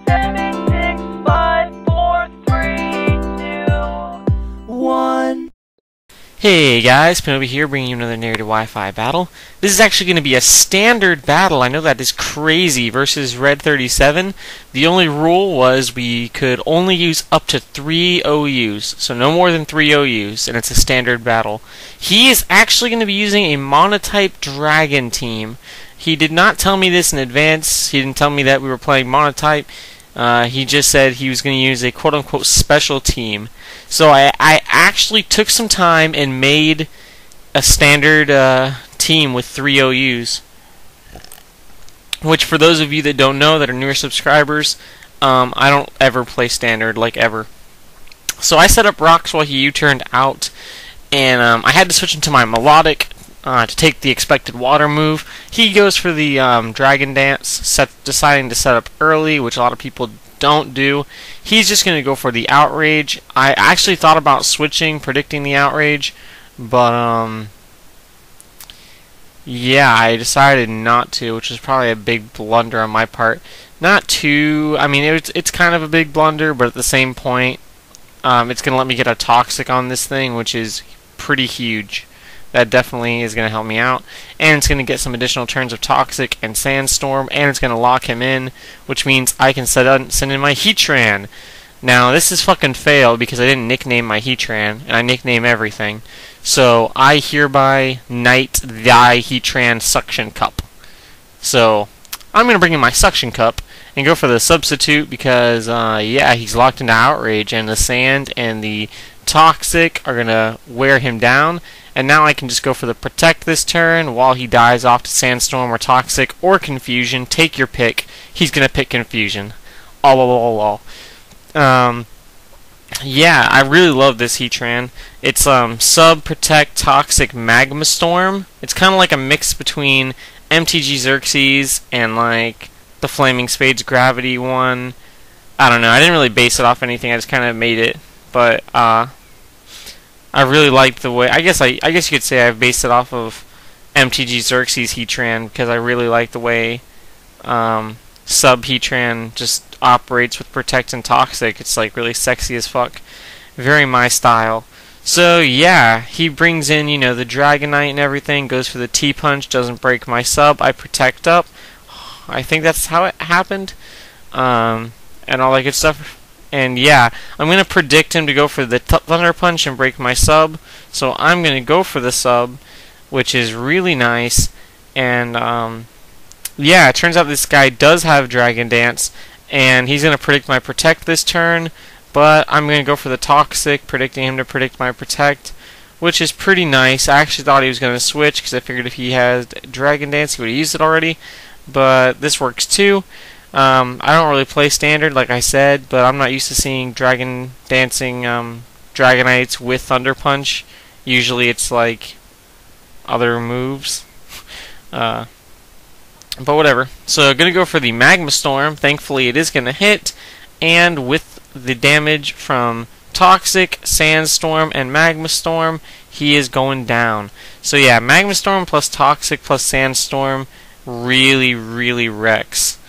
7, 6, 5, 4, 3, 2, 1. Hey guys, Pinobi here, bringing you another Narrated Wi-Fi battle. This is actually going to be a standard battle. I know that is crazy, versus Red37. The only rule was we could only use up to 3 OUs, so no more than 3 OUs, and it's a standard battle. He is actually going to be using a monotype dragon team. He did not tell me this in advance. He didn't tell me that we were playing monotype. He just said he was going to use a quote-unquote special team. So I actually took some time and made a standard team with 3 OUs. Which, for those of you that don't know, that are newer subscribers, I don't ever play standard, like ever. So I set up rocks while he U-turned out, and I had to switch into my melodic to take the expected water move. He goes for the Dragon Dance, deciding to set up early, which a lot of people don't do. He's just going to go for the Outrage. I actually thought about switching, predicting the Outrage, but yeah, I decided not to, which is probably a big blunder on my part. Not too, I mean, it's kind of a big blunder, but at the same point, it's going to let me get a Toxic on this thing, which is pretty huge. That definitely is going to help me out. And it's going to get some additional turns of Toxic and Sandstorm, and it's going to lock him in, which means I can send in my Heatran. Now, this is fucking fail because I didn't nickname my Heatran, and I nickname everything. So, I hereby knight thy Heatran Suction Cup. So, I'm going to bring in my Suction Cup and go for the substitute because, yeah, he's locked into Outrage, and the Sand and the Toxic are going to wear him down. And now I can just go for the Protect this turn while he dies off to Sandstorm or Toxic or Confusion. Take your pick. He's going to pick Confusion. Yeah, I really love this Heatran. It's Sub, Protect, Toxic, Magma Storm. It's kind of like a mix between MTG Xerxes and like the Flaming Spades Gravity one. I don't know. I didn't really base it off anything. I just kind of made it. But I really like the way. I guess you could say I've based it off of MTG Xerxes Heatran because I really like the way Sub Heatran just operates with Protect and Toxic. It's like really sexy as fuck. Very my style. So yeah, he brings in, you know, the Dragonite and everything. Goes for the T-Punch. Doesn't break my Sub. I Protect up. I think that's how it happened. And all that good stuff. And yeah, I'm going to predict him to go for the Thunder Punch and break my Sub. So I'm going to go for the Sub, which is really nice. And yeah, it turns out this guy does have Dragon Dance, and he's going to predict my Protect this turn. But I'm going to go for the Toxic, predicting him to predict my Protect, which is pretty nice. I actually thought he was going to switch because I figured if he had Dragon Dance, he would have used it already. But this works too. I don't really play standard, like I said, but I'm not used to seeing Dragon Dancing Dragonites with Thunder Punch. Usually it's like other moves. But whatever. So I'm going to go for the Magma Storm. Thankfully it is going to hit. And with the damage from Toxic, Sandstorm, and Magma Storm, he is going down. So yeah, Magma Storm plus Toxic plus Sandstorm really, really wrecks.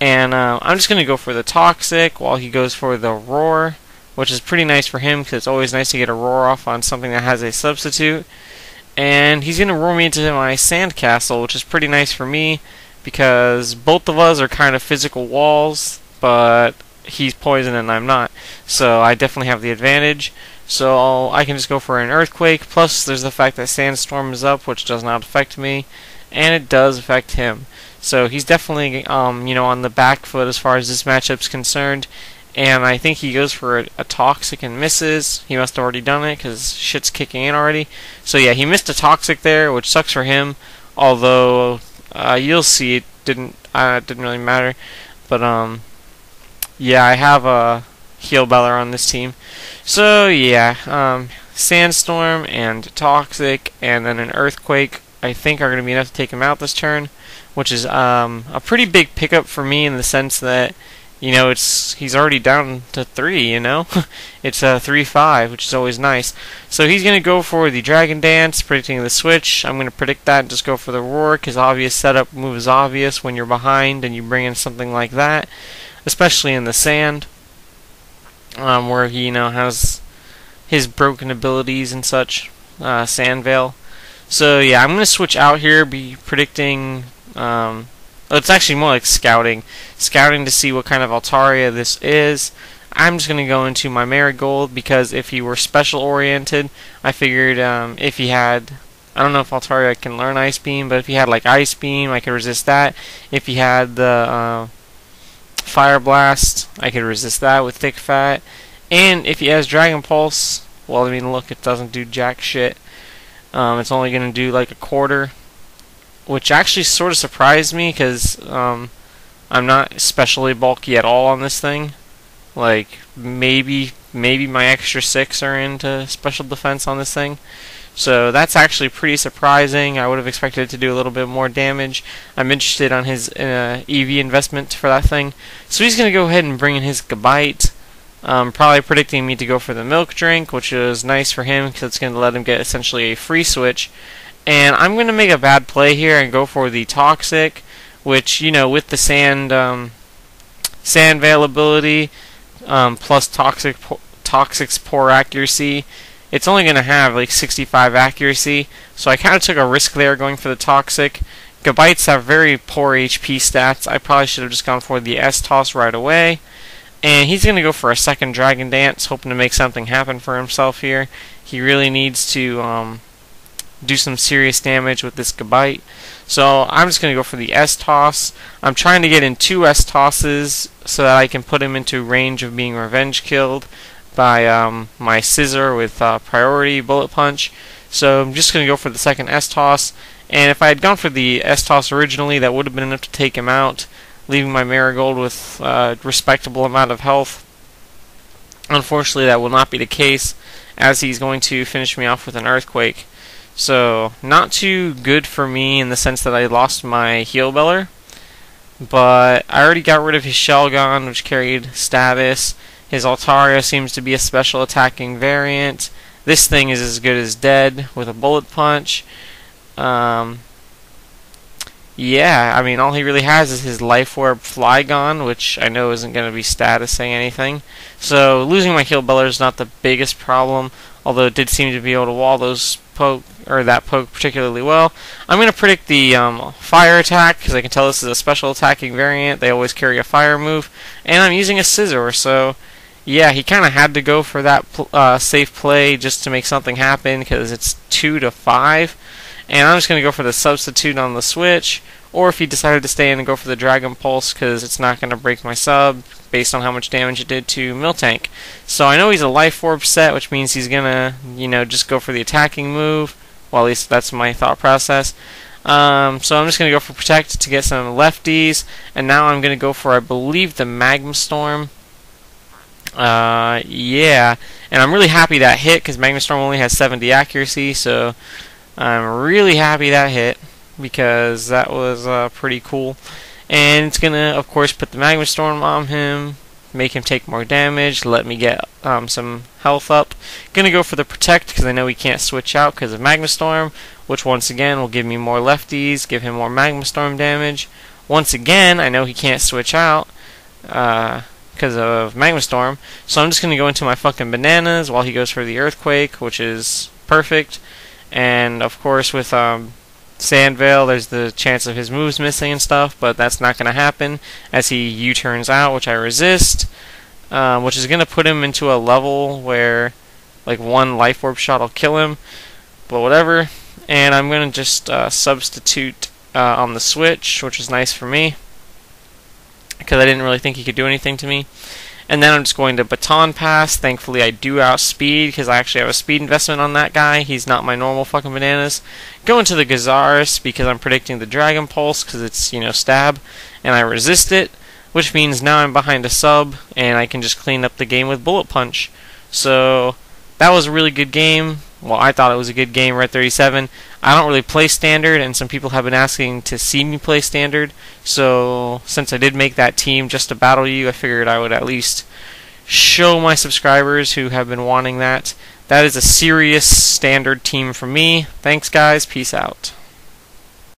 And I'm just going to go for the Toxic while he goes for the Roar, which is pretty nice for him because it's always nice to get a Roar off on something that has a substitute. And he's going to roar me into my Sandcastle, which is pretty nice for me because both of us are kind of physical walls, but he's poison and I'm not. So I definitely have the advantage. So I can just go for an Earthquake, plus there's the fact that Sandstorm is up, which does not affect me, and it does affect him. So he's definitely, you know, on the back foot as far as this matchup's concerned. And I think he goes for a Toxic and misses. He must have already done it because shit's kicking in already. So yeah, he missed a Toxic there, which sucks for him. Although you'll see it didn't really matter. But yeah, I have a Heal Beller on this team. So yeah, Sandstorm and Toxic and then an Earthquake I think are going to be enough to take him out this turn, which is a pretty big pickup for me in the sense that, you know, he's already down to 3, you know? It's 3-5, which is always nice. So he's going to go for the Dragon Dance, predicting the switch. I'm going to predict that and just go for the Roar, because obvious setup move is obvious when you're behind and you bring in something like that. especially in the sand, where he, has his broken abilities and such, Sand Veil. So yeah, I'm going to switch out here, be predicting, it's actually more like scouting to see what kind of Altaria this is. I'm just going to go into my Marigold, because if he were special oriented, I figured if he had, I don't know if Altaria can learn Ice Beam, but if he had like Ice Beam, I could resist that. If he had the Fire Blast, I could resist that with Thick Fat. And if he has Dragon Pulse, well, I mean, look, it doesn't do jack shit. It's only going to do like a quarter, which actually sort of surprised me, because I'm not especially bulky at all on this thing. Like, maybe my extra 6 are into special defense on this thing. So that's actually pretty surprising. I would have expected it to do a little bit more damage. I'm interested on his EV investment for that thing. So he's going to go ahead and bring in his Gabite. Probably predicting me to go for the Milk Drink, which is nice for him because it's going to let him get essentially a free switch. And I'm going to make a bad play here and go for the Toxic, which, with the Sand Veil ability, plus Toxic's poor accuracy, it's only going to have like 65 accuracy, so I kind of took a risk there going for the Toxic. Gabites have very poor HP stats. I probably should have just gone for the S-Toss right away. And he's going to go for a second Dragon Dance, hoping to make something happen for himself here. He really needs to do some serious damage with this Gabite. So I'm just going to go for the S-Toss. I'm trying to get in 2 S-Tosses so that I can put him into range of being revenge killed by my Scissor with priority Bullet Punch. So I'm just going to go for the second S-Toss. And if I had gone for the S-Toss originally, that would have been enough to take him out, leaving my Marigold with a respectable amount of health. Unfortunately, that will not be the case, as he's going to finish me off with an Earthquake. So, not too good for me in the sense that I lost my Heal Beller, but I already got rid of his Shelgon, which carried status. His Altaria seems to be a special attacking variant. This thing is as good as dead with a Bullet Punch. Yeah, I mean, all he really has is his Life Orb Flygon, which I know isn't going to be statusing anything. So, losing my Heal Beller is not the biggest problem, although it did seem to be able to wall that poke particularly well. I'm going to predict the Fire attack, because I can tell this is a special attacking variant. They always carry a fire move. And I'm using a Scissor, so yeah, he kind of had to go for that safe play just to make something happen, because it's 2 to 5. And I'm just going to go for the substitute on the switch, or if he decided to stay in and go for the Dragon Pulse, because it's not going to break my sub based on how much damage it did to Miltank. So I know he's a Life Orb set, which means he's going to, just go for the attacking move. Well, at least that's my thought process. So I'm just going to go for Protect to get some lefties, and now I'm going to go for, I believe, the Magma Storm. Yeah, and I'm really happy that hit, because Magma Storm only has 70 accuracy, so I'm really happy that hit, because that was pretty cool. And it's going to, of course, put the Magma Storm on him, make him take more damage, let me get some health up. Going to go for the Protect, because I know he can't switch out because of Magma Storm, which once again will give me more lefties, give him more Magma Storm damage. Once again, I know he can't switch out because of Magma Storm, so I'm just going to go into my fucking bananas while he goes for the Earthquake, which is perfect. And of course, with Sand Veil, there's the chance of his moves missing and stuff, but that's not going to happen as he U-turns out, which I resist, which is going to put him into a level where like one Life Orb shot will kill him, but whatever. And I'm going to just substitute on the switch, which is nice for me, because I didn't really think he could do anything to me. And then I'm just going to Baton Pass. Thankfully, I do outspeed, because I actually have a speed investment on that guy. He's not my normal fucking bananas. Go into the Gazaris, because I'm predicting the Dragon Pulse, because it's, stab. And I resist it, which means now I'm behind a sub, and I can just clean up the game with Bullet Punch. So, that was a really good game. Well, I thought it was a good game, Red 37. I don't really play Standard, and some people have been asking to see me play Standard. So, since I did make that team just to battle you, I figured I would at least show my subscribers who have been wanting that. That is a serious Standard team from me. Thanks, guys. Peace out.